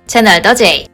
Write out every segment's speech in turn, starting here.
채널 더 J.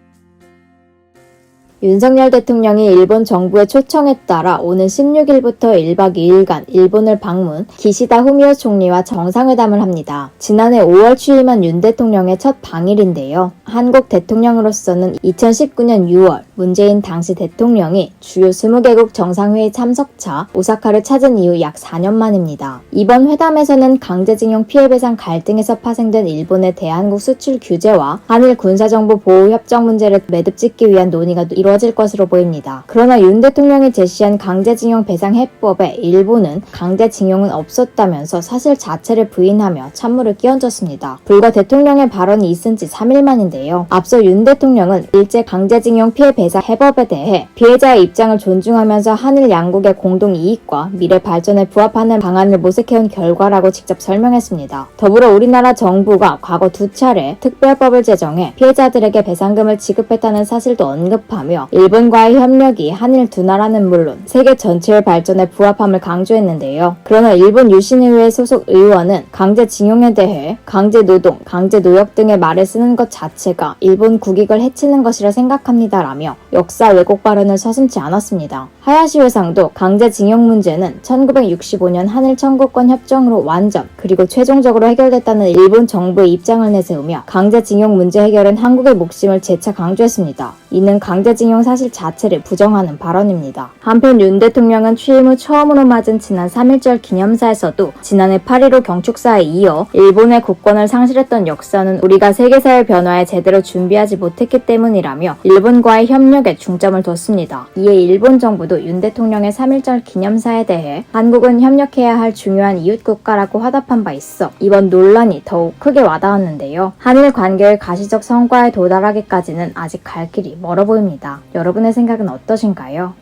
윤석열 대통령이 일본 정부의 초청에 따라 오는 16일부터 1박 2일간 일본을 방문, 기시다 후미오 총리와 정상회담을 합니다. 지난해 5월 취임한 윤 대통령의 첫 방일인데요. 한국 대통령으로서는 2019년 6월 문재인 당시 대통령이 주요 20개국 정상회의 참석차 오사카를 찾은 이후 약 4년 만입니다. 이번 회담에서는 강제징용 피해배상 갈등에서 파생된 일본의 대한국 수출 규제와 한일 군사정보 보호 협정 문제를 매듭짓기 위한 논의가 이루어질 것으로 보입니다. 그러나 윤 대통령이 제시한 강제징용 배상 해법에 일본은 강제징용은 없었다면서 사실 자체를 부인하며 찬물을 끼얹었습니다. 불과 대통령의 발언이 있은 지 3일 만인데요. 앞서 윤 대통령은 일제 강제징용 피해 배상 해법에 대해 피해자의 입장을 존중하면서 한일 양국의 공동 이익과 미래 발전에 부합하는 방안을 모색해온 결과라고 직접 설명했습니다. 더불어 우리나라 정부가 과거 2차례 특별법을 제정해 피해자들에게 배상금을 지급했다는 사실도 언급하며 일본과의 협력이 한일 두 나라는 물론 세계 전체의 발전에 부합함을 강조했는데요. 그러나 일본 유신의회 소속 의원은 강제징용에 대해 강제노동, 강제노역 등의 말을 쓰는 것 자체가 일본 국익을 해치는 것이라 생각합니다라며 역사 왜곡 발언을 서슴지 않았습니다. 하야시 회상도 강제징용 문제는 1965년 한일 청구권 협정으로 완전 그리고 최종적으로 해결됐다는 일본 정부의 입장을 내세우며 강제징용 문제 해결은 한국의 몫임을 재차 강조했습니다. 이는 강제징용 사실 자체를 부정하는 발언입니다. 한편 윤 대통령은 취임 후 처음으로 맞은 지난 3.1절 기념사에서도 지난해 8.15 경축사에 이어 일본의 국권을 상실했던 역사는 우리가 세계사의 변화에 제대로 준비하지 못했기 때문이라며 일본과의 협력에 중점을 뒀습니다. 이에 일본 정부도 윤 대통령의 3.1절 기념사에 대해 한국은 협력해야 할 중요한 이웃국가라고 화답한 바 있어 이번 논란이 더욱 크게 와닿았는데요. 한일 관계의 가시적 성과에 도달하기까지는 아직 갈 길이 멀어 보입니다. 여러분의 생각은 어떠신가요?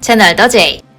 채널 더 J.